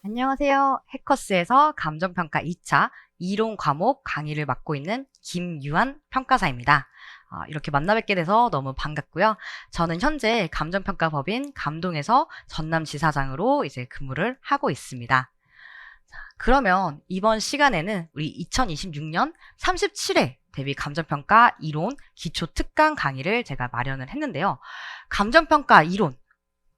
안녕하세요. 해커스에서 감정평가 2차 이론 과목 강의를 맡고 있는 김유한 평가사입니다. 이렇게 만나 뵙게 돼서 너무 반갑고요. 저는 현재 감정평가법인 감동에서 전남지사장으로 이제 근무를 하고 있습니다. 그러면 이번 시간에는 우리 2026년 37회 대비 감정평가 이론 기초 특강 강의를 제가 마련을 했는데요. 감정평가 이론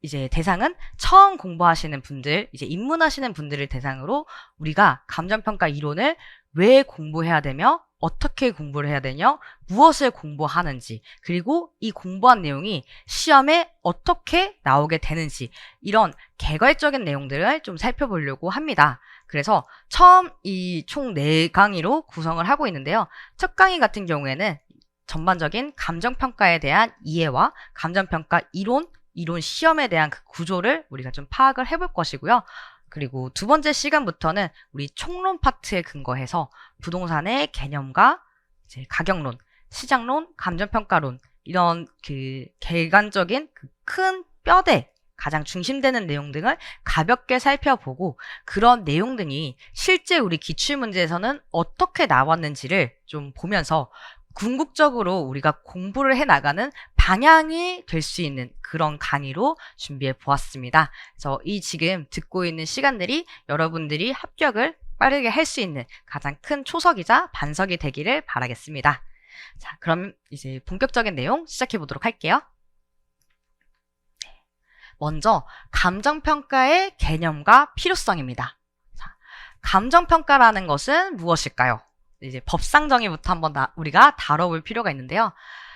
이제 대상은 처음 공부하시는 분들, 이제 입문하시는 분들을 대상으로 우리가 감정평가 이론을 왜 공부해야 되며 어떻게 공부를 해야 되며 무엇을 공부하는지 그리고 이 공부한 내용이 시험에 어떻게 나오게 되는지 이런 개괄적인 내용들을 좀 살펴보려고 합니다. 그래서 처음 이 총 4강의로 구성을 하고 있는데요. 첫 강의 같은 경우에는 전반적인 감정평가에 대한 이해와 감정평가 이론 시험에 대한 그 구조를 우리가 좀 파악을 해볼 것이고요. 그리고 두 번째 시간부터는 우리 총론 파트에 근거해서 부동산의 개념과 이제 가격론, 시장론, 감정평가론 이런 그 개관적인 그 큰 뼈대 가장 중심되는 내용 등을 가볍게 살펴보고 그런 내용 등이 실제 우리 기출문제에서는 어떻게 나왔는지를 좀 보면서 궁극적으로 우리가 공부를 해나가는 방향이 될 수 있는 그런 강의로 준비해 보았습니다. 그래서 이 지금 듣고 있는 시간들이 여러분들이 합격을 빠르게 할 수 있는 가장 큰 초석이자 반석이 되기를 바라겠습니다. 자, 그럼 이제 본격적인 내용 시작해 보도록 할게요. 먼저 감정평가의 개념과 필요성입니다. 자, 감정평가라는 것은 무엇일까요? 이제 법상 정의부터 한번 우리가 다뤄볼 필요가 있는데요.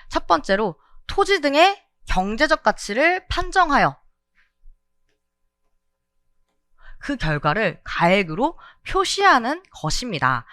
첫 번째로 토지 등의 경제적 가치를 판정하여 그 결과를 가액으로 표시하는 것입니다.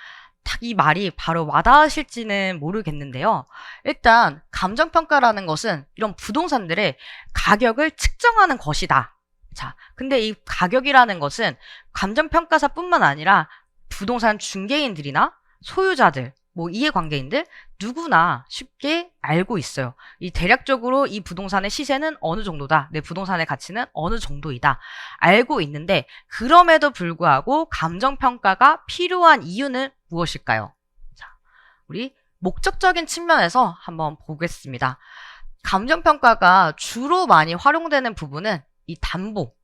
딱 이 말이 바로 와닿으실지는 모르겠는데요. 일단 감정평가라는 것은 이런 부동산들의 가격을 측정하는 것이다. 자, 근데 이 가격이라는 것은 감정평가사뿐만 아니라 부동산 중개인들이나 소유자들, 뭐 이해관계인들 누구나 쉽게 알고 있어요. 이 대략적으로 이 부동산의 시세는 어느 정도다. 내 부동산의 가치는 어느 정도이다. 알고 있는데 그럼에도 불구하고 감정평가가 필요한 이유는 무엇일까요? 자, 우리 목적적인 측면에서 한번 보겠습니다. 감정평가가 주로 많이 활용되는 부분은 이 담보,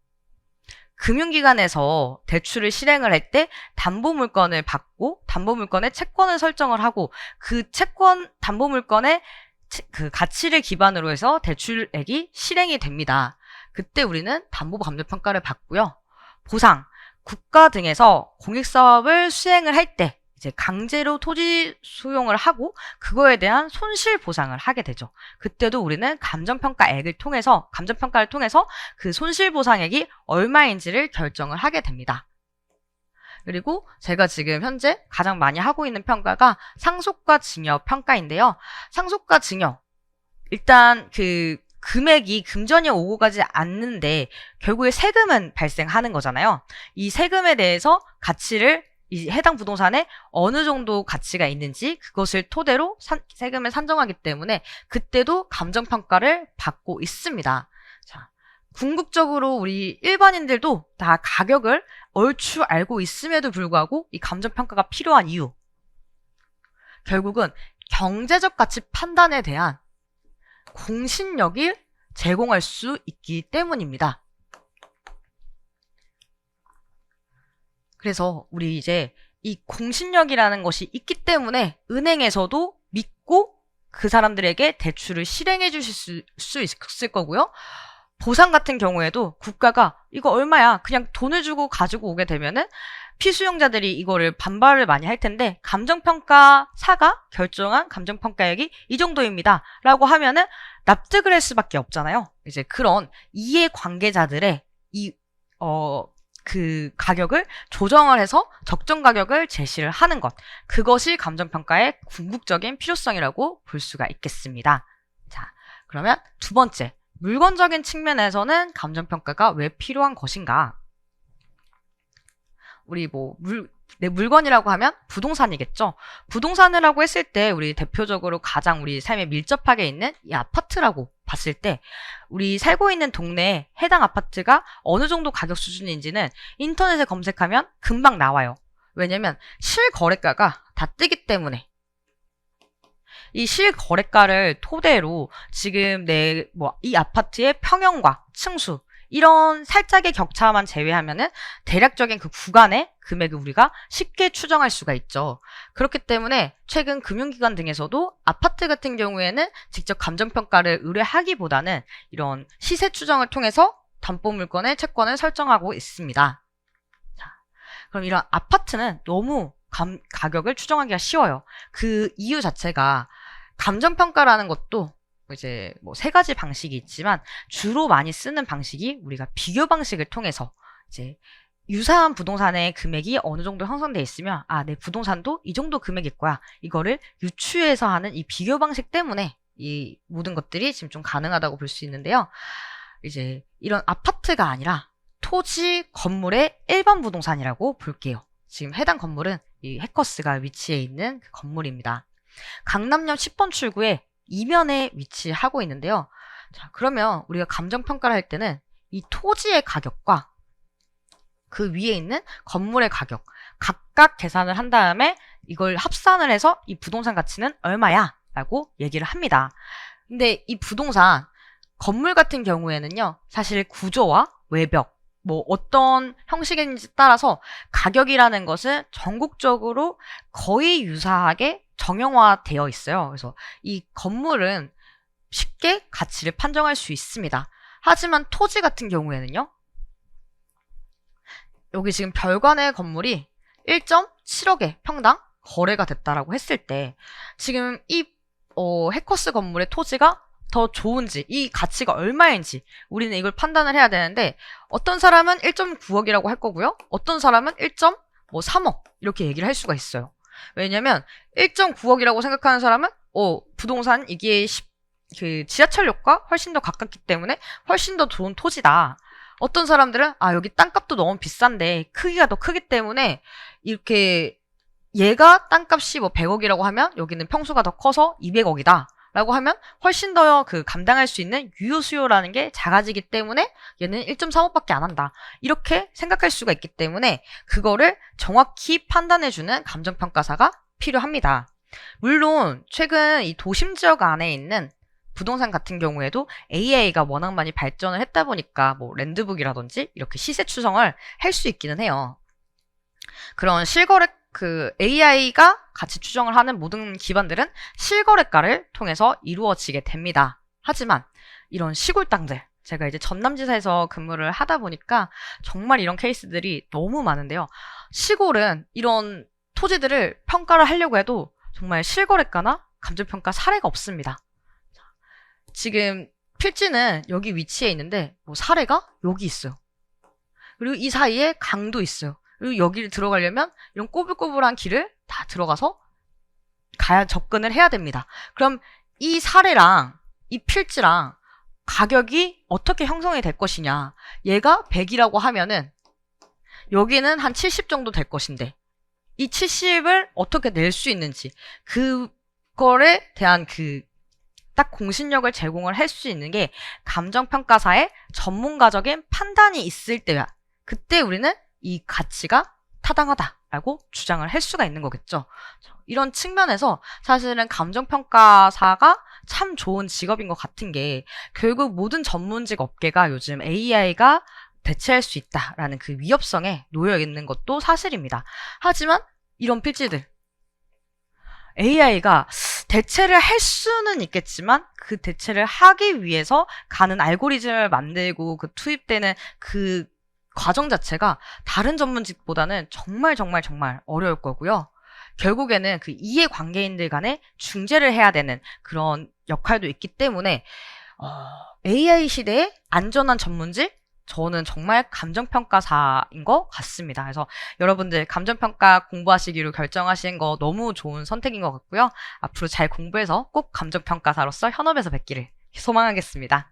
금융기관에서 대출을 실행을 할 때 담보물건을 받고 담보물건의 채권을 설정을 하고 그 채권 담보물건의 그 가치를 기반으로 해서 대출액이 실행이 됩니다. 그때 우리는 담보감정평가를 받고요. 보상, 국가 등에서 공익사업을 수행을 할 때 이제 강제로 토지 수용을 하고 그거에 대한 손실 보상을 하게 되죠. 그때도 우리는 감정평가액을 통해서 감정평가를 통해서 그 손실 보상액이 얼마인지를 결정을 하게 됩니다. 그리고 제가 지금 현재 가장 많이 하고 있는 평가가 상속과 증여 평가인데요. 상속과 증여 일단 그 금액이 금전이 오고 가지 않는데 결국에 세금은 발생하는 거잖아요. 이 세금에 대해서 가치를 이 해당 부동산에 어느 정도 가치가 있는지 그것을 토대로 세금을 산정하기 때문에 그때도 감정평가를 받고 있습니다. 자, 궁극적으로 우리 일반인들도 다 가격을 얼추 알고 있음에도 불구하고 이 감정평가가 필요한 이유. 결국은 경제적 가치 판단에 대한 공신력을 제공할 수 있기 때문입니다. 그래서 우리 이제 이 공신력이라는 것이 있기 때문에 은행에서도 믿고 그 사람들에게 대출을 실행해 주실 수 있을 거고요. 보상 같은 경우에도 국가가 이거 얼마야 그냥 돈을 주고 가지고 오게 되면은 피수용자들이 이거를 반발을 많이 할 텐데 감정평가사가 결정한 감정평가액이 이 정도입니다 라고 하면은 납득을 할 수밖에 없잖아요. 이제 그런 이해관계자들의 그 가격을 조정을 해서 적정 가격을 제시를 하는 것. 그것이 감정평가의 궁극적인 필요성이라고 볼 수가 있겠습니다. 자, 그러면 두 번째. 물건적인 측면에서는 감정평가가 왜 필요한 것인가? 우리 내 물건이라고 하면 부동산이겠죠. 부동산이라고 했을 때 우리 대표적으로 가장 우리 삶에 밀접하게 있는 이 아파트라고 봤을 때 우리 살고 있는 동네에 해당 아파트가 어느 정도 가격 수준인지는 인터넷에 검색하면 금방 나와요. 왜냐면 실거래가가 다 뜨기 때문에. 이 실거래가를 토대로 지금 이 아파트의 평형과 층수 이런 살짝의 격차만 제외하면은 대략적인 그 구간의 금액을 우리가 쉽게 추정할 수가 있죠. 그렇기 때문에 최근 금융기관 등에서도 아파트 같은 경우에는 직접 감정평가를 의뢰하기보다는 이런 시세 추정을 통해서 담보 물건의 채권을 설정하고 있습니다. 자, 그럼 이런 아파트는 너무 가격을 추정하기가 쉬워요. 그 이유 자체가 감정평가라는 것도 이제 세 가지 방식이 있지만 주로 많이 쓰는 방식이 우리가 비교 방식을 통해서 이제 유사한 부동산의 금액이 어느 정도 형성돼 있으면 내 부동산도 이 정도 금액일 거야. 이거를 유추해서 하는 이 비교 방식 때문에 이 모든 것들이 지금 좀 가능하다고 볼 수 있는데요. 이제 이런 아파트가 아니라 토지 건물의 일반 부동산이라고 볼게요. 지금 해당 건물은 이 해커스가 위치해 있는 그 건물입니다. 강남역 10번 출구에 이면에 위치하고 있는데요. 자, 그러면 우리가 감정평가를 할 때는 이 토지의 가격과 그 위에 있는 건물의 가격 각각 계산을 한 다음에 이걸 합산을 해서 이 부동산 가치는 얼마야? 라고 얘기를 합니다. 근데 이 부동산 건물 같은 경우에는요, 사실 구조와 외벽, 어떤 형식인지 따라서 가격이라는 것은 전국적으로 거의 유사하게 정형화되어 있어요. 그래서 이 건물은 쉽게 가치를 판정할 수 있습니다. 하지만 토지 같은 경우에는요. 여기 지금 별관의 건물이 1.7억에 평당 거래가 됐다라고 했을 때 지금 이 해커스 건물의 토지가 더 좋은지 이 가치가 얼마인지 우리는 이걸 판단을 해야 되는데 어떤 사람은 1.9억이라고 할 거고요. 어떤 사람은 1.3억 이렇게 얘기를 할 수가 있어요. 왜냐면 1.9억이라고 생각하는 사람은 부동산 이게 그 지하철역과 훨씬 더 가깝기 때문에 훨씬 더 좋은 토지다. 어떤 사람들은 여기 땅값도 너무 비싼데 크기가 더 크기 때문에 이렇게 얘가 땅값이 100억이라고 하면 여기는 평수가 더 커서 200억이다. 라고 하면 훨씬 더 감당할 수 있는 유효 수요라는 게 작아지기 때문에 얘는 1.3억밖에 안 한다. 이렇게 생각할 수가 있기 때문에 그거를 정확히 판단해주는 감정평가사가 필요합니다. 물론 최근 이 도심 지역 안에 있는 부동산 같은 경우에도 AI가 워낙 많이 발전을 했다 보니까 랜드북이라든지 이렇게 시세 추정을 할 수 있기는 해요. 그런 실거래 AI가 가치 추정을 하는 모든 기반들은 실거래가를 통해서 이루어지게 됩니다. 하지만 이런 시골 땅들, 제가 이제 전남지사에서 근무를 하다 보니까 정말 이런 케이스들이 너무 많은데요. 시골은 이런 토지들을 평가를 하려고 해도 정말 실거래가나 감정평가 사례가 없습니다. 지금 필지는 여기 위치해 있는데 사례가 여기 있어요. 그리고 이 사이에 강도 있어요. 그리고 여기를 들어가려면 이런 꼬불꼬불한 길을 다 들어가서 접근을 해야 됩니다. 그럼 이 사례랑 이 필지랑 가격이 어떻게 형성이 될 것이냐. 얘가 100이라고 하면은 여기는 한 70 정도 될 것인데 이 70을 어떻게 낼 수 있는지 그거에 대한 딱 공신력을 제공을 할 수 있는 게 감정평가사의 전문가적인 판단이 있을 때야. 그때 우리는 이 가치가 타당하다라고 주장을 할 수가 있는 거겠죠. 이런 측면에서 사실은 감정평가사가 참 좋은 직업인 것 같은 게 결국 모든 전문직 업계가 요즘 AI가 대체할 수 있다라는 그 위협성에 놓여 있는 것도 사실입니다. 하지만 이런 필지들 AI가 대체를 할 수는 있겠지만 그 대체를 하기 위해서 가는 알고리즘을 만들고 투입되는 그 과정 자체가 다른 전문직보다는 정말 어려울 거고요. 결국에는 그 이해관계인들 간에 중재를 해야 되는 그런 역할도 있기 때문에 AI 시대에 안전한 전문직? 저는 정말 감정평가사인 것 같습니다. 그래서 여러분들 감정평가 공부하시기로 결정하신 거 너무 좋은 선택인 것 같고요. 앞으로 잘 공부해서 꼭 감정평가사로서 현업에서 뵙기를 소망하겠습니다.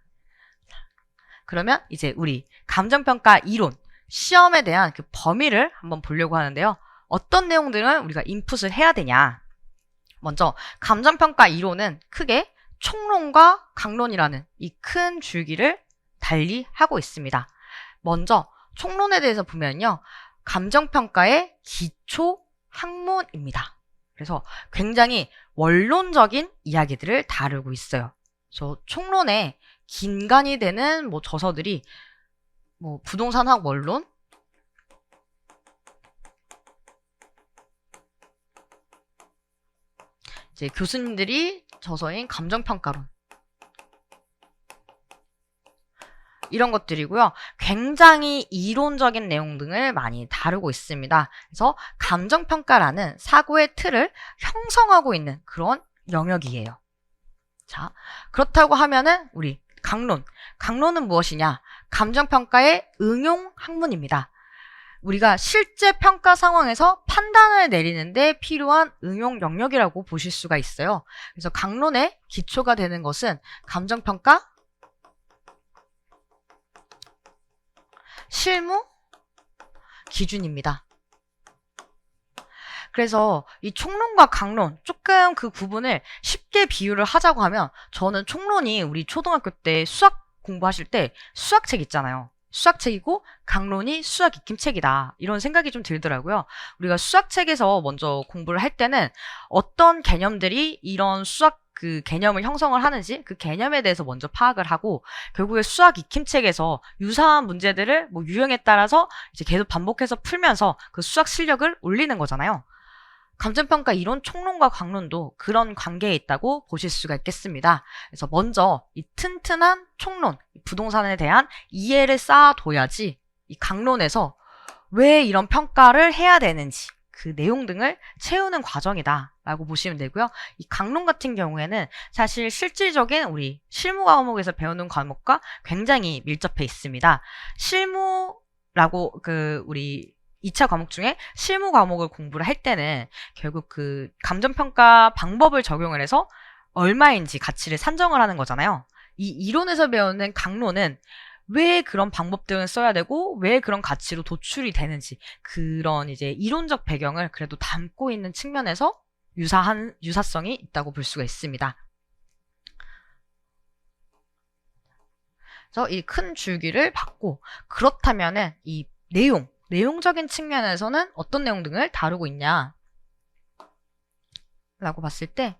그러면 이제 우리 감정평가 이론, 시험에 대한 그 범위를 한번 보려고 하는데요. 어떤 내용들을 우리가 인풋을 해야 되냐. 먼저 감정평가 이론은 크게 총론과 강론이라는 이 큰 줄기를 달리하고 있습니다. 먼저 총론에 대해서 보면요. 감정평가의 기초 학문입니다. 그래서 굉장히 원론적인 이야기들을 다루고 있어요. 그래서 총론에 긴간이 되는 저서들이 부동산학 원론, 이제 교수님들이 저서인 감정평가론, 이런 것들이고요. 굉장히 이론적인 내용 등을 많이 다루고 있습니다. 그래서 감정평가라는 사고의 틀을 형성하고 있는 그런 영역이에요. 자, 그렇다고 하면은 우리 강론은 무엇이냐? 감정평가의 응용 학문입니다. 우리가 실제 평가 상황에서 판단을 내리는데 필요한 응용 영역이라고 보실 수가 있어요. 그래서 강론의 기초가 되는 것은 감정평가 실무 기준입니다. 그래서 이 총론과 강론, 조금 그 구분을 쉽게 비유를 하자고 하면, 저는 총론이 우리 초등학교 때 수학 공부하실 때 수학책 있잖아요. 수학책이고 강론이 수학 익힘책이다, 이런 생각이 좀 들더라고요. 우리가 수학책에서 먼저 공부를 할 때는 어떤 개념들이 이런 수학 그 개념을 형성을 하는지 그 개념에 대해서 먼저 파악을 하고, 결국에 수학 익힘책에서 유사한 문제들을 유형에 따라서 이제 계속 반복해서 풀면서 그 수학 실력을 올리는 거잖아요. 감정평가 이론 총론과 강론도 그런 관계에 있다고 보실 수가 있겠습니다. 그래서 먼저 이 튼튼한 총론, 부동산에 대한 이해를 쌓아둬야지 이 강론에서 왜 이런 평가를 해야 되는지 그 내용 등을 채우는 과정이다 라고 보시면 되고요. 이 강론 같은 경우에는 사실 실질적인 우리 실무 과목에서 배우는 과목과 굉장히 밀접해 있습니다. 실무라고 우리 2차 과목 중에 실무 과목을 공부를 할 때는 결국 그 감정평가 방법을 적용을 해서 얼마인지 가치를 산정을 하는 거잖아요. 이 이론에서 배우는 강론은 왜 그런 방법들을 써야 되고 왜 그런 가치로 도출이 되는지 그런 이제 이론적 배경을 그래도 담고 있는 측면에서 유사성이 있다고 볼 수가 있습니다. 그래서 이 큰 줄기를 받고, 그렇다면은 이 내용적인 측면에서는 어떤 내용 등을 다루고 있냐 라고 봤을 때,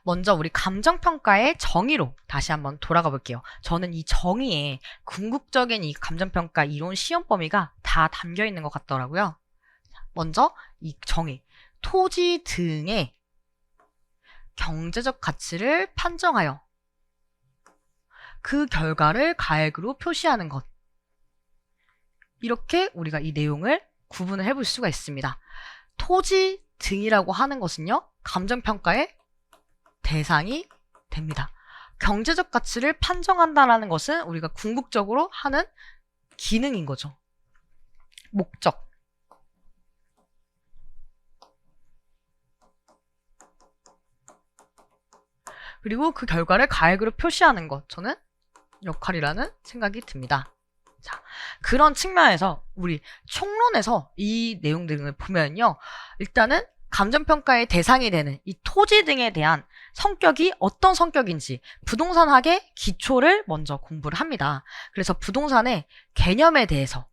먼저 우리 감정평가의 정의로 다시 한번 돌아가 볼게요. 저는 이 정의에 궁극적인 이 감정평가 이론 시험 범위가 다 담겨 있는 것 같더라고요. 먼저 이 정의, 토지 등의 경제적 가치를 판정하여 그 결과를 가액으로 표시하는 것, 이렇게 우리가 이 내용을 구분을 해볼 수가 있습니다. 토지 등이라고 하는 것은요, 감정평가의 대상이 됩니다. 경제적 가치를 판정한다는 것은 우리가 궁극적으로 하는 기능인 거죠. 목적. 그리고 그 결과를 가액으로 표시하는 것, 저는 역할이라는 생각이 듭니다. 자, 그런 측면에서 우리 총론에서 이 내용 등을 보면요, 일단은 감정평가의 대상이 되는 이 토지 등에 대한 성격이 어떤 성격인지 부동산학의 기초를 먼저 공부를 합니다. 그래서 부동산의 개념에 대해서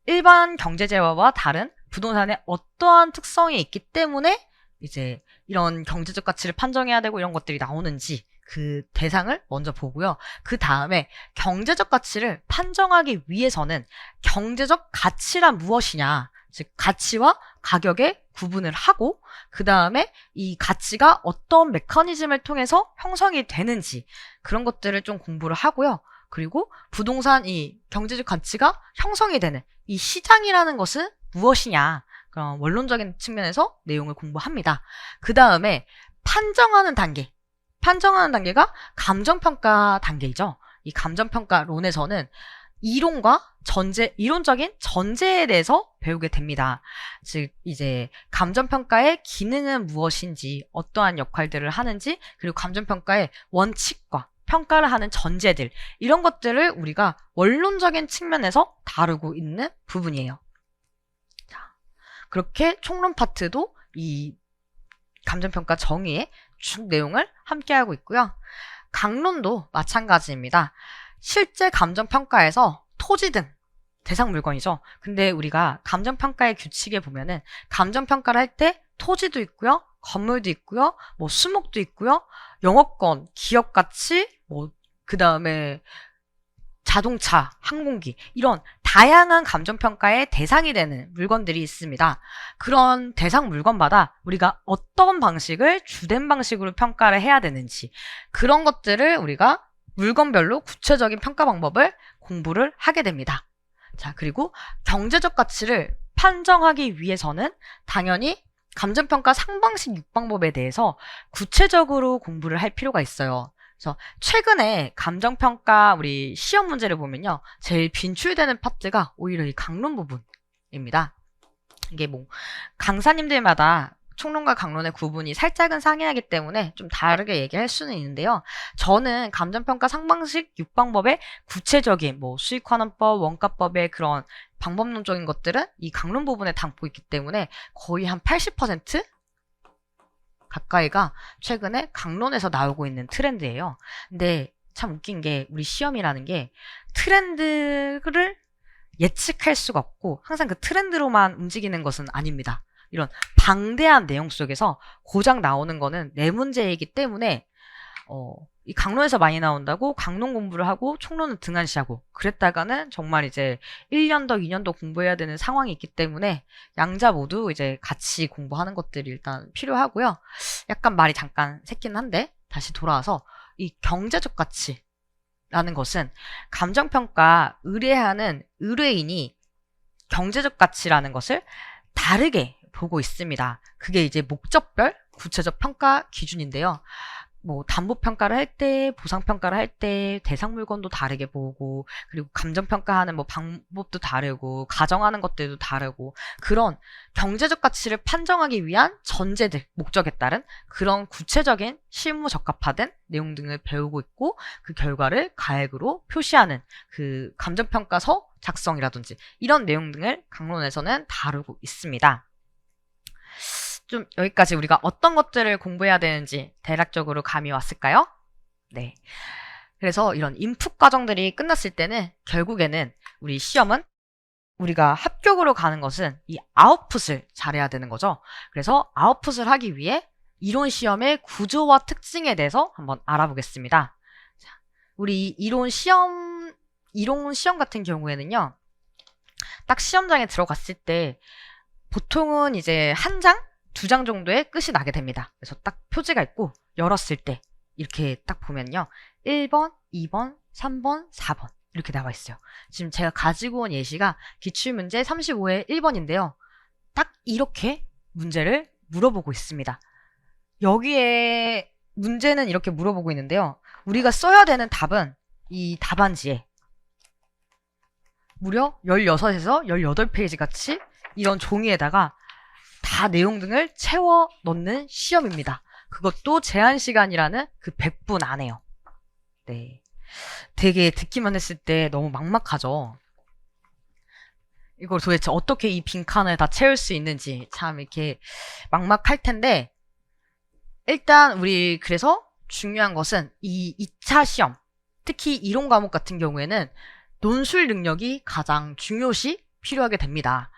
일반 경제재화와 다른 부동산의 어떠한 특성이 있기 때문에 이제 이런 경제적 가치를 판정해야 되고 이런 것들이 나오는지 그 대상을 먼저 보고요. 그 다음에 경제적 가치를 판정하기 위해서는 경제적 가치란 무엇이냐, 즉 가치와 가격의 구분을 하고, 그 다음에 이 가치가 어떤 메커니즘을 통해서 형성이 되는지 그런 것들을 좀 공부를 하고요. 그리고 부동산 이 경제적 가치가 형성이 되는 이 시장이라는 것은 무엇이냐, 그런 원론적인 측면에서 내용을 공부합니다. 그 다음에 판정하는 단계가 감정평가 단계이죠. 이 감정평가론에서는 이론적인 전제에 대해서 배우게 됩니다. 즉, 이제 감정평가의 기능은 무엇인지, 어떠한 역할들을 하는지, 그리고 감정평가의 원칙과 평가를 하는 전제들, 이런 것들을 우리가 원론적인 측면에서 다루고 있는 부분이에요. 자, 그렇게 총론 파트도 이 감정평가 정의의 쭉 내용을 함께하고 있고요. 강론도 마찬가지입니다. 실제 감정평가에서 토지 등 대상 물건이죠. 근데 우리가 감정평가의 규칙에 보면은 감정평가를 할 때 토지도 있고요. 건물도 있고요. 뭐 수목도 있고요. 영업권, 기업가치, 뭐 그 다음에 자동차, 항공기, 이런 다양한 감정평가의 대상이 되는 물건들이 있습니다. 그런 대상 물건마다 우리가 어떤 방식을 주된 방식으로 평가를 해야 되는지, 그런 것들을 우리가 물건별로 구체적인 평가 방법을 공부를 하게 됩니다. 자, 그리고 경제적 가치를 판정하기 위해서는 당연히 감정평가 상방식 6방법에 대해서 구체적으로 공부를 할 필요가 있어요. 그래서 최근에 감정평가 우리 시험 문제를 보면요, 제일 빈출되는 파트가 오히려 이 강론 부분입니다. 이게 뭐 강사님들마다 총론과 강론의 구분이 살짝은 상이하기 때문에 좀 다르게 얘기할 수는 있는데요. 저는 감정평가 상방식 6방법의 구체적인 뭐 수익환원법, 원가법의 그런 방법론적인 것들은 이 강론 부분에 담고 있기 때문에 거의 한 80% 가까이가 최근에 강론에서 나오고 있는 트렌드예요. 근데 참 웃긴 게 우리 시험이라는 게 트렌드를 예측할 수가 없고 항상 그 트렌드로만 움직이는 것은 아닙니다. 이런 방대한 내용 속에서 고작 나오는 거는 네 문제이기 때문에 이 강론에서 많이 나온다고 강론 공부를 하고 총론은 등한시하고 그랬다가는 정말 이제 1년 더 2년 더 공부해야 되는 상황이 있기 때문에 양자 모두 이제 같이 공부하는 것들이 일단 필요하고요. 약간 말이 잠깐 새긴 한데 다시 돌아와서 이 경제적 가치라는 것은 감정평가 의뢰하는 의뢰인이 경제적 가치라는 것을 다르게 보고 있습니다. 그게 이제 목적별 구체적 평가 기준인데요. 뭐 담보평가를 할 때, 보상평가를 할 때 대상 물건도 다르게 보고, 그리고 감정평가하는 뭐 방법도 다르고, 가정하는 것들도 다르고, 그런 경제적 가치를 판정하기 위한 전제들, 목적에 따른 그런 구체적인 실무 적합화된 내용 등을 배우고 있고, 그 결과를 가액으로 표시하는 그 감정평가서 작성이라든지 이런 내용 등을 강론에서는 다루고 있습니다. 좀 여기까지 우리가 어떤 것들을 공부해야 되는지 대략적으로 감이 왔을까요? 네. 그래서 이런 인풋 과정들이 끝났을 때는 결국에는 우리 시험은 우리가 합격으로 가는 것은 이 아웃풋을 잘해야 되는 거죠. 그래서 아웃풋을 하기 위해 이론 시험의 구조와 특징에 대해서 한번 알아보겠습니다. 자, 우리 이론 시험 같은 경우에는요, 딱 시험장에 들어갔을 때 보통은 이제 한 장, 2장 정도의 끝이 나게 됩니다. 그래서 딱 표지가 있고 열었을 때 이렇게 딱 보면요, 1번, 2번, 3번, 4번 이렇게 나와 있어요. 지금 제가 가지고 온 예시가 기출문제 35의 1번인데요. 딱 이렇게 문제를 물어보고 있습니다. 여기에 문제는 이렇게 물어보고 있는데요. 우리가 써야 되는 답은 이 답안지에 무려 16에서 18페이지 같이 이런 종이에다가 다 내용 등을 채워 넣는 시험입니다. 그것도 제한 시간이라는 그 100분 안에요. 네. 되게 듣기만 했을 때 너무 막막하죠. 이걸 도대체 어떻게 이 빈칸을 다 채울 수 있는지 참 이렇게 막막할 텐데, 일단 우리 그래서 중요한 것은 이 2차 시험, 특히 이론 과목 같은 경우에는 논술 능력이 가장 중요시 필요하게 됩니다.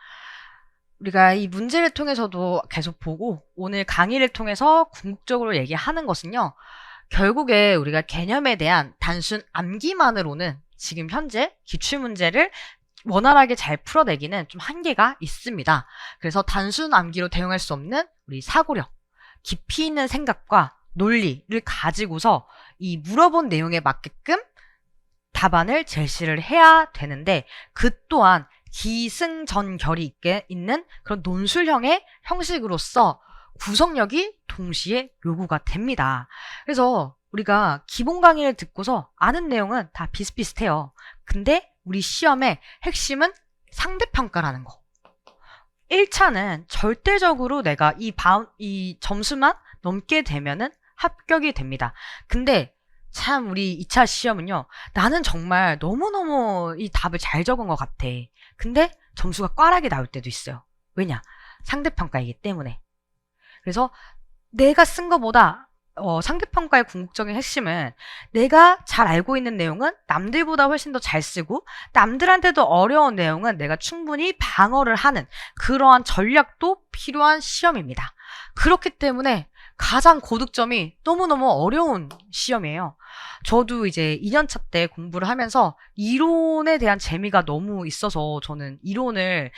우리가 이 문제를 통해서도 계속 보고 오늘 강의를 통해서 궁극적으로 얘기하는 것은요, 결국에 우리가 개념에 대한 단순 암기만으로는 지금 현재 기출문제를 원활하게 잘 풀어내기는 좀 한계가 있습니다. 그래서 단순 암기로 대응할 수 없는 우리 사고력, 깊이 있는 생각과 논리를 가지고서 이 물어본 내용에 맞게끔 답안을 제시를 해야 되는데, 그 또한 기승전결이 있게 있는 그런 논술형의 형식으로서 구성력이 동시에 요구가 됩니다. 그래서 우리가 기본 강의를 듣고서 아는 내용은 다 비슷비슷해요. 근데 우리 시험의 핵심은 상대평가라는 거. 1차는 절대적으로 내가 이 점수만 넘게 되면은 합격이 됩니다. 근데 참 우리 2차 시험은요. 나는 정말 너무너무 이 답을 잘 적은 것 같아. 근데 점수가 꽈락이 나올 때도 있어요. 왜냐? 상대평가이기 때문에. 그래서 내가 쓴 거보다 상대평가의 궁극적인 핵심은 내가 잘 알고 있는 내용은 남들보다 훨씬 더 잘 쓰고 남들한테도 어려운 내용은 내가 충분히 방어를 하는 그러한 전략도 필요한 시험입니다. 그렇기 때문에 가장 고득점이 너무너무 어려운 시험이에요. 저도 이제 2년차 때 공부를 하면서 이론에 대한 재미가 너무 있어서 저는 이론을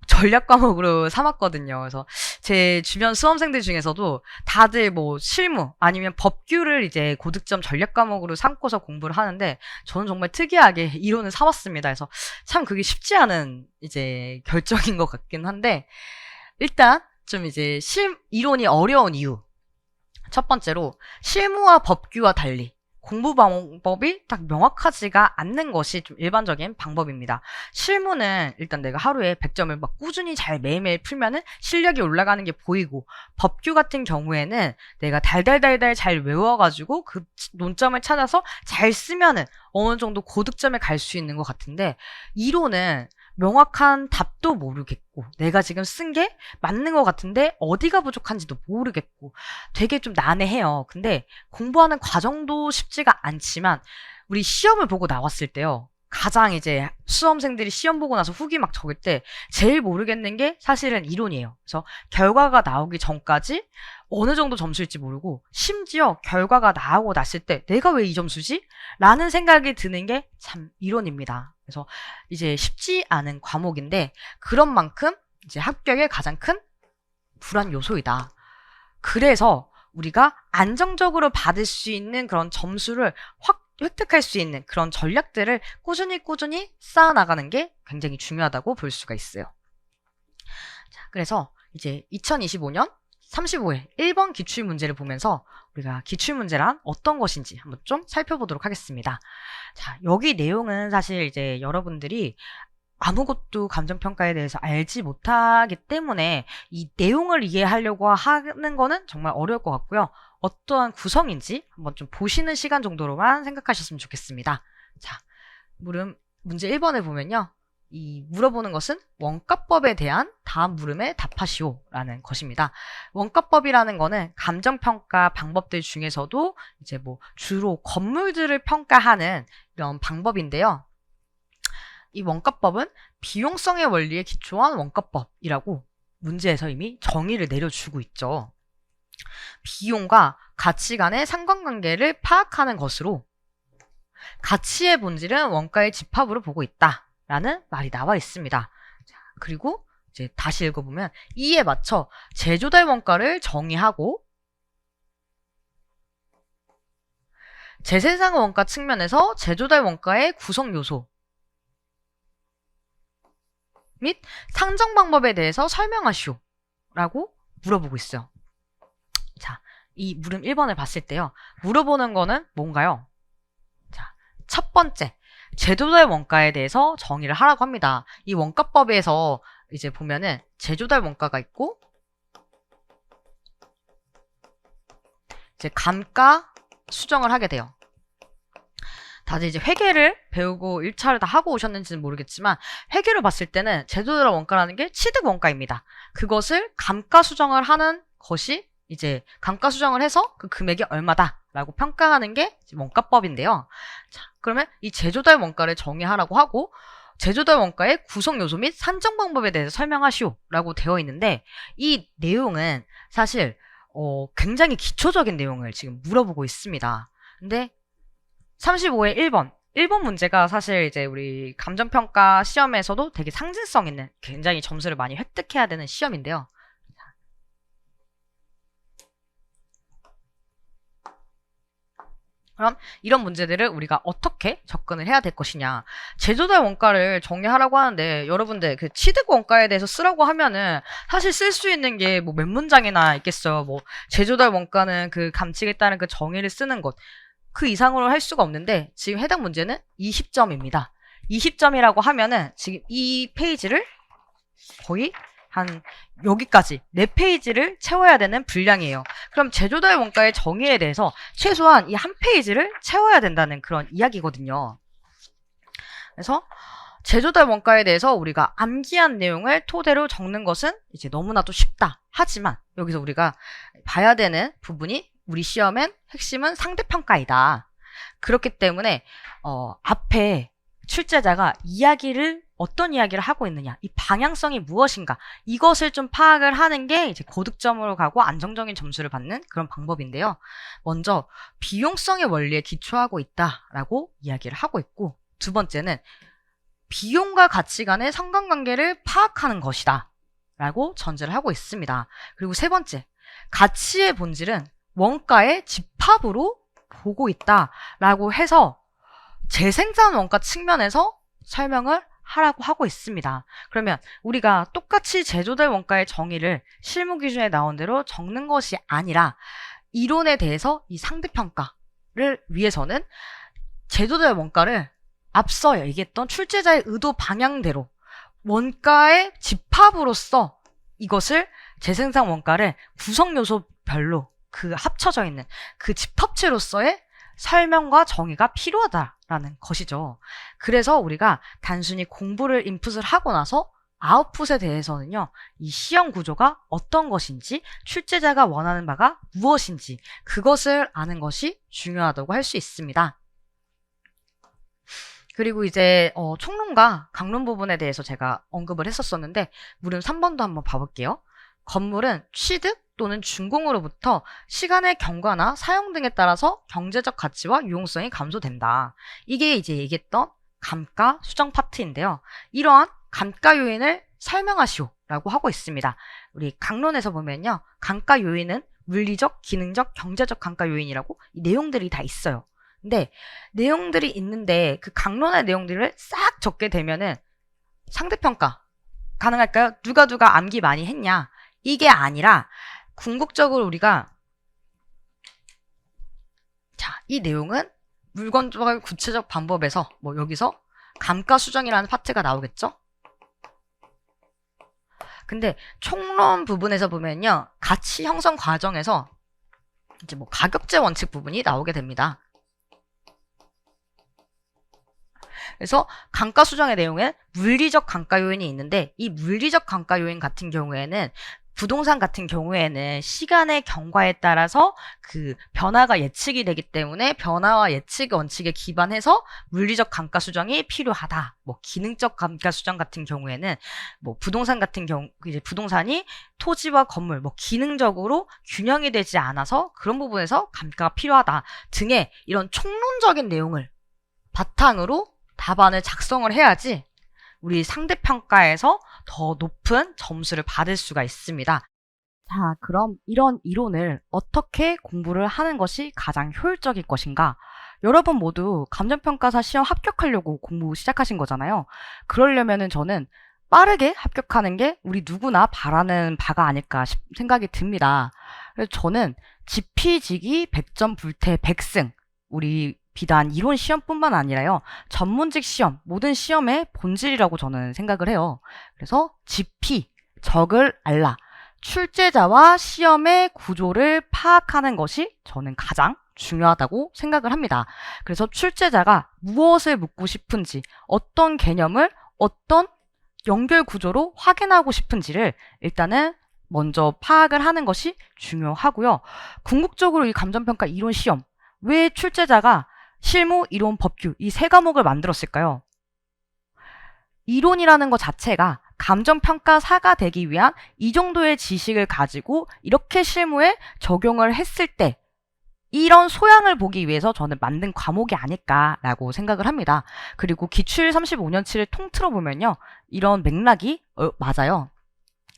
전략 과목으로 삼았거든요. 그래서 제 주변 수험생들 중에서도 다들 뭐 실무 아니면 법규를 이제 고득점 전략 과목으로 삼고서 공부를 하는데 저는 정말 특이하게 이론을 삼았습니다. 그래서 참 그게 쉽지 않은 이제 결정인 것 같긴 한데 일단 좀 이제 이론이 어려운 이유. 첫 번째로 실무와 법규와 달리 공부 방법이 딱 명확하지가 않는 것이 좀 일반적인 방법입니다. 실무는 일단 내가 하루에 100점을 막 꾸준히 잘 매일매일 풀면은 실력이 올라가는 게 보이고 법규 같은 경우에는 내가 달달달달 잘 외워가지고 그 논점을 찾아서 잘 쓰면은 어느 정도 고득점에 갈 수 있는 것 같은데 이론은 명확한 답도 모르겠고 내가 지금 쓴 게 맞는 것 같은데 어디가 부족한지도 모르겠고 되게 좀 난해해요. 근데 공부하는 과정도 쉽지가 않지만 우리 시험을 보고 나왔을 때요. 가장 이제 수험생들이 시험 보고 나서 후기 막 적을 때 제일 모르겠는 게 사실은 이론이에요. 그래서 결과가 나오기 전까지 어느 정도 점수일지 모르고 심지어 결과가 나오고 났을 때 내가 왜 이 점수지? 라는 생각이 드는 게 참 이론입니다. 그래서 이제 쉽지 않은 과목인데 그런 만큼 이제 합격의 가장 큰 불안 요소이다. 그래서 우리가 안정적으로 받을 수 있는 그런 점수를 획득할 수 있는 그런 전략들을 꾸준히 쌓아나가는 게 굉장히 중요하다고 볼 수가 있어요. 자, 그래서 이제 2025년 35회 1번 기출문제를 보면서 우리가 기출문제란 어떤 것인지 한번 좀 살펴보도록 하겠습니다. 자, 여기 내용은 사실 이제 여러분들이 아무것도 감정평가에 대해서 알지 못하기 때문에 이 내용을 이해하려고 하는 거는 정말 어려울 것 같고요. 어떠한 구성인지 한번 좀 보시는 시간 정도로만 생각하셨으면 좋겠습니다. 자, 문제 1번을 보면요. 이 물어보는 것은 원가법에 대한 다음 물음에 답하시오 라는 것입니다. 원가법이라는 거는 감정평가 방법들 중에서도 이제 뭐 주로 건물들을 평가하는 이런 방법인데요. 이 원가법은 비용성의 원리에 기초한 원가법이라고 문제에서 이미 정의를 내려주고 있죠. 비용과 가치 간의 상관관계를 파악하는 것으로 가치의 본질은 원가의 집합으로 보고 있다라는 말이 나와 있습니다. 자, 그리고 이제 다시 읽어보면 이에 맞춰 제조달 원가를 정의하고 재생산 원가 측면에서 제조달 원가의 구성 요소 및 상정 방법에 대해서 설명하시오 라고 물어보고 있어요. 자, 이 물음 1번을 봤을 때요. 물어보는 거는 뭔가요? 자, 첫 번째, 제조달 원가에 대해서 정의를 하라고 합니다. 이 원가법에서 이제 보면은 제조달 원가가 있고 이제 감가 수정을 하게 돼요. 다들 이제 회계를 배우고 1차를 다 하고 오셨는지는 모르겠지만 회계로 봤을 때는 제조달 원가라는 게 취득 원가입니다. 그것을 감가 수정을 하는 것이 이제 감가 수정을 해서 그 금액이 얼마다라고 평가하는 게 원가법인데요. 자, 그러면 이 제조달 원가를 정의하라고 하고 제조달 원가의 구성 요소 및 산정 방법에 대해서 설명하시오라고 되어 있는데 이 내용은 사실 굉장히 기초적인 내용을 지금 물어보고 있습니다. 근데 35의 1번 문제가 사실 이제 우리 감정평가 시험에서도 되게 상징성 있는 굉장히 점수를 많이 획득해야 되는 시험인데요. 그럼 이런 문제들을 우리가 어떻게 접근을 해야 될 것이냐. 제조달 원가를 정의하라고 하는데 여러분들 그 취득 원가에 대해서 쓰라고 하면은 사실 쓸 수 있는 게 뭐 몇 문장이나 있겠어요. 뭐 제조달 원가는 그 감칙에 따른 그 정의를 쓰는 것. 그 이상으로 할 수가 없는데 지금 해당 문제는 20점입니다. 20점이라고 하면은 지금 이 페이지를 거의 한 여기까지 4페이지를 채워야 되는 분량이에요. 그럼 제조달 원가의 정의에 대해서 최소한 이 한 페이지를 채워야 된다는 그런 이야기거든요. 그래서 제조달 원가에 대해서 우리가 암기한 내용을 토대로 적는 것은 이제 너무나도 쉽다. 하지만 여기서 우리가 봐야 되는 부분이 우리 시험엔 핵심은 상대평가이다. 그렇기 때문에 앞에 출제자가 어떤 이야기를 하고 있느냐, 이 방향성이 무엇인가, 이것을 좀 파악을 하는 게 이제 고득점으로 가고 안정적인 점수를 받는 그런 방법인데요. 먼저 비용성의 원리에 기초하고 있다라고 이야기를 하고 있고, 두 번째는 비용과 가치 간의 상관관계를 파악하는 것이다 라고 전제를 하고 있습니다. 그리고 세 번째, 가치의 본질은 원가의 집합으로 보고 있다 라고 해서 재생산 원가 측면에서 설명을 하라고 하고 있습니다. 그러면 우리가 똑같이 제조될 원가의 정의를 실무 기준에 나온 대로 적는 것이 아니라 이론에 대해서 이 상대평가를 위해서는 제조될 원가를 앞서 얘기했던 출제자의 의도 방향대로 원가의 집합으로서 이것을 재생산 원가를 구성 요소별로 그 합쳐져 있는 그 집합체로서의 설명과 정의가 필요하다라는 것이죠. 그래서 우리가 단순히 공부를 인풋을 하고 나서 아웃풋에 대해서는요, 이 시험 구조가 어떤 것인지, 출제자가 원하는 바가 무엇인지 그것을 아는 것이 중요하다고 할 수 있습니다. 그리고 이제 총론과 강론 부분에 대해서 제가 언급을 했었었는데 물음 3번도 한번 봐볼게요. 건물은 취득 또는 준공으로부터 시간의 경과나 사용 등에 따라서 경제적 가치와 유용성이 감소된다. 이게 이제 얘기했던 감가 수정 파트인데요. 이러한 감가 요인을 설명하시오 라고 하고 있습니다. 우리 강론에서 보면요, 감가 요인은 물리적, 기능적, 경제적 감가 요인이라고 이 내용들이 다 있어요. 근데 내용들이 있는데 그 강론의 내용들을 싹 적게 되면은 상대평가 가능할까요? 누가 암기 많이 했냐? 이게 아니라 궁극적으로 우리가 이 내용은 물건 조합 구체적 방법에서 여기서 감가 수정이라는 파트가 나오겠죠? 근데 총론 부분에서 보면요, 가치 형성 과정에서 이제 가격제 원칙 부분이 나오게 됩니다. 그래서 감가 수정의 내용엔 물리적 감가 요인이 있는데 이 물리적 감가 요인 같은 경우에는 부동산 같은 경우에는 시간의 경과에 따라서 그 변화가 예측이 되기 때문에 변화와 예측 원칙에 기반해서 물리적 감가 수정이 필요하다. 기능적 감가 수정 같은 경우에는 부동산 같은 경우 이제 부동산이 토지와 건물 기능적으로 균형이 되지 않아서 그런 부분에서 감가가 필요하다 등의 이런 총론적인 내용을 바탕으로 답안을 작성을 해야지 우리 상대평가에서 더 높은 점수를 받을 수가 있습니다. 자, 그럼 이런 이론을 어떻게 공부를 하는 것이 가장 효율적일 것인가? 여러분 모두 감정평가사 시험 합격하려고 공부 시작하신 거잖아요. 그러려면은 저는 빠르게 합격하는 게 우리 누구나 바라는 바가 아닐까 생각이 듭니다. 그래서 저는 지피지기 100점 불태 100승, 우리 비단 이론 시험뿐만 아니라요, 전문직 시험, 모든 시험의 본질이라고 저는 생각을 해요. 그래서 지피, 적을 알라, 출제자와 시험의 구조를 파악하는 것이 저는 가장 중요하다고 생각을 합니다. 그래서 출제자가 무엇을 묻고 싶은지, 어떤 개념을 어떤 연결 구조로 확인하고 싶은지를 일단은 먼저 파악을 하는 것이 중요하고요. 궁극적으로 이 감정평가 이론 시험, 왜 출제자가 실무, 이론, 법규 이 세 과목을 만들었을까요? 이론이라는 것 자체가 감정평가사가 되기 위한 이 정도의 지식을 가지고 이렇게 실무에 적용을 했을 때 이런 소양을 보기 위해서 저는 만든 과목이 아닐까라고 생각을 합니다. 그리고 기출 35년치를 통틀어 보면요, 이런 맥락이 맞아요.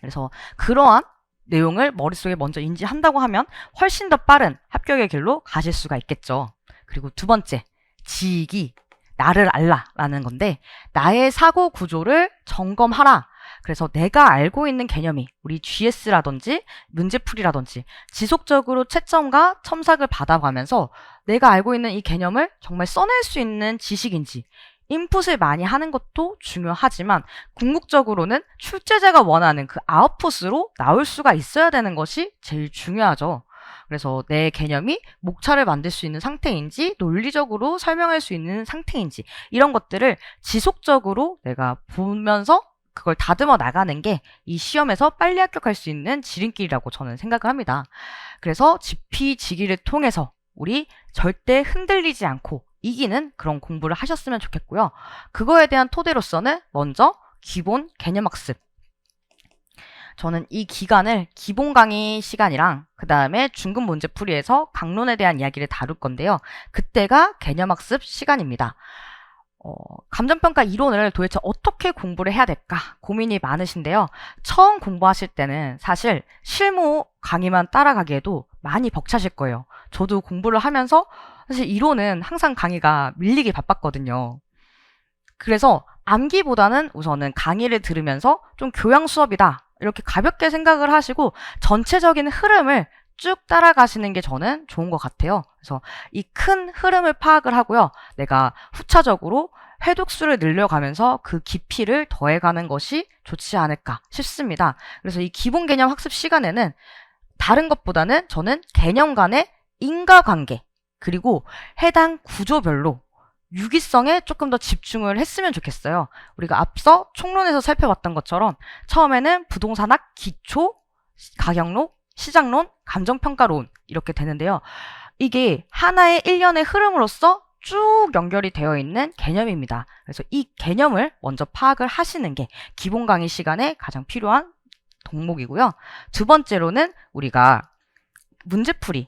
그래서 그러한 내용을 머릿속에 먼저 인지한다고 하면 훨씬 더 빠른 합격의 길로 가실 수가 있겠죠. 그리고 두 번째, 지익이 나를 알라라는 건데, 나의 사고 구조를 점검하라. 그래서 내가 알고 있는 개념이 우리 GS라든지 문제풀이라든지 지속적으로 채점과 첨삭을 받아가면서 내가 알고 있는 이 개념을 정말 써낼 수 있는 지식인지, 인풋을 많이 하는 것도 중요하지만 궁극적으로는 출제자가 원하는 그 아웃풋으로 나올 수가 있어야 되는 것이 제일 중요하죠. 그래서 내 개념이 목차를 만들 수 있는 상태인지 논리적으로 설명할 수 있는 상태인지 이런 것들을 지속적으로 내가 보면서 그걸 다듬어 나가는 게 이 시험에서 빨리 합격할 수 있는 지름길이라고 저는 생각을 합니다. 그래서 지피지기를 통해서 우리 절대 흔들리지 않고 이기는 그런 공부를 하셨으면 좋겠고요. 그거에 대한 토대로서는 먼저 기본 개념학습. 저는 이 기간을 기본 강의 시간이랑 그 다음에 중급 문제풀이에서 강론에 대한 이야기를 다룰 건데요. 그때가 개념학습 시간입니다. 감정평가 이론을 도대체 어떻게 공부를 해야 될까 고민이 많으신데요. 처음 공부하실 때는 사실 실무 강의만 따라가기에도 많이 벅차실 거예요. 저도 공부를 하면서 사실 이론은 항상 강의가 밀리기 바빴거든요. 그래서 암기보다는 우선은 강의를 들으면서 좀 교양 수업이다 이렇게 가볍게 생각을 하시고 전체적인 흐름을 쭉 따라가시는 게 저는 좋은 것 같아요. 그래서 이 큰 흐름을 파악을 하고요. 내가 후차적으로 회독수를 늘려가면서 그 깊이를 더해가는 것이 좋지 않을까 싶습니다. 그래서 이 기본 개념 학습 시간에는 다른 것보다는 저는 개념 간의 인과관계 그리고 해당 구조별로 유기성에 조금 더 집중을 했으면 좋겠어요. 우리가 앞서 총론에서 살펴봤던 것처럼 처음에는 부동산학 기초, 가격론, 시장론, 감정평가론 이렇게 되는데요. 이게 하나의 일련의 흐름으로서 쭉 연결이 되어 있는 개념입니다. 그래서 이 개념을 먼저 파악을 하시는 게 기본 강의 시간에 가장 필요한 덕목이고요. 두 번째로는 우리가 문제풀이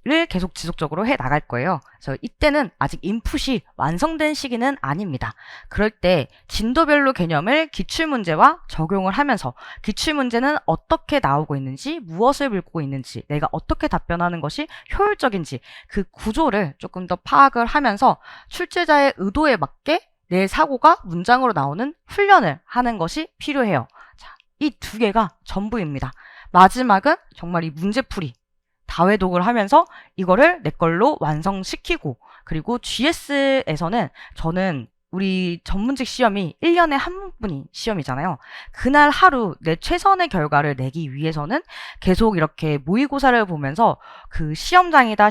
를 계속 지속적으로 해 나갈 거예요. 그래서 이때는 아직 인풋이 완성된 시기는 아닙니다. 그럴 때 진도별로 개념을 기출문제와 적용을 하면서 기출문제는 어떻게 나오고 있는지, 무엇을 묻고 있는지, 내가 어떻게 답변하는 것이 효율적인지 그 구조를 조금 더 파악을 하면서 출제자의 의도에 맞게 내 사고가 문장으로 나오는 훈련을 하는 것이 필요해요. 자, 이 두 개가 전부입니다. 마지막은 정말 이 문제풀이 다회독을 하면서 이거를 내 걸로 완성시키고 그리고 GS에서는 저는 우리 전문직 시험이 1년에 한 분이 시험이잖아요. 그날 하루 내 최선의 결과를 내기 위해서는 계속 이렇게 모의고사를 보면서 그 시험장이다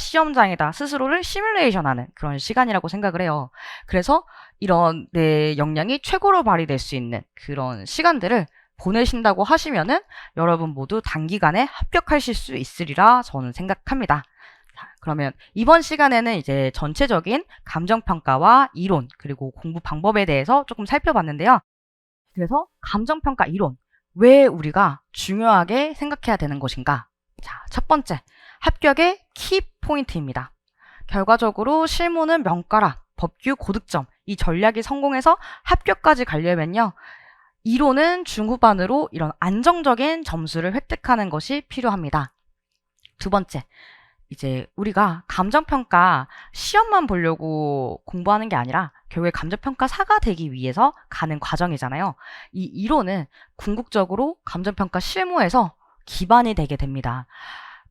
스스로를 시뮬레이션하는 그런 시간이라고 생각을 해요. 그래서 이런 내 역량이 최고로 발휘될 수 있는 그런 시간들을 보내신다고 하시면은 여러분 모두 단기간에 합격하실 수 있으리라 저는 생각합니다. 자, 그러면 이번 시간에는 이제 전체적인 감정평가와 이론 그리고 공부 방법에 대해서 조금 살펴봤는데요. 그래서 감정평가 이론, 왜 우리가 중요하게 생각해야 되는 것인가? 자, 첫 번째, 합격의 키포인트입니다. 결과적으로 실무는 명가락, 법규 고득점, 이 전략이 성공해서 합격까지 가려면요. 이론은 중후반으로 이런 안정적인 점수를 획득하는 것이 필요합니다. 두 번째, 이제 우리가 감정평가 시험만 보려고 공부하는 게 아니라 결국에 감정평가사가 되기 위해서 가는 과정이잖아요. 이 이론은 궁극적으로 감정평가 실무에서 기반이 되게 됩니다.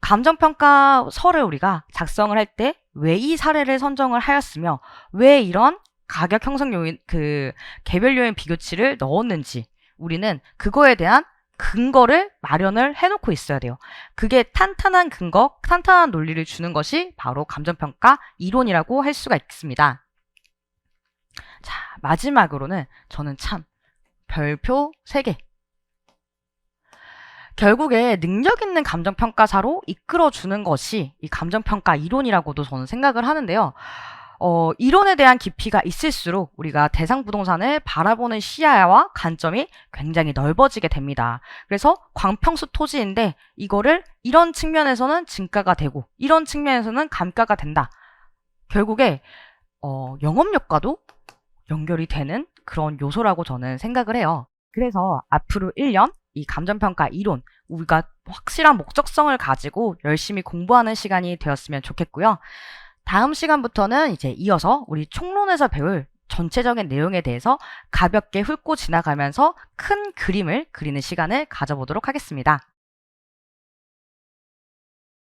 감정평가서를 우리가 작성을 할 때 왜 이 사례를 선정을 하였으며 왜 이런 가격 형성 요인, 개별 요인 비교치를 넣었는지 우리는 그거에 대한 근거를 마련을 해놓고 있어야 돼요. 그게 탄탄한 근거, 탄탄한 논리를 주는 것이 바로 감정평가 이론이라고 할 수가 있습니다. 자, 마지막으로는 저는 참 별표 3개. 결국에 능력 있는 감정평가사로 이끌어주는 것이 이 감정평가 이론이라고도 저는 생각을 하는데요. 이론에 대한 깊이가 있을수록 우리가 대상 부동산을 바라보는 시야와 관점이 굉장히 넓어지게 됩니다. 그래서 광평수 토지인데 이거를 이런 측면에서는 증가가 되고 이런 측면에서는 감가가 된다. 결국에 영업력과도 연결이 되는 그런 요소라고 저는 생각을 해요. 그래서 앞으로 1년 이 감정평가 이론 우리가 확실한 목적성을 가지고 열심히 공부하는 시간이 되었으면 좋겠고요. 다음 시간부터는 이제 이어서 우리 총론에서 배울 전체적인 내용에 대해서 가볍게 훑고 지나가면서 큰 그림을 그리는 시간을 가져보도록 하겠습니다.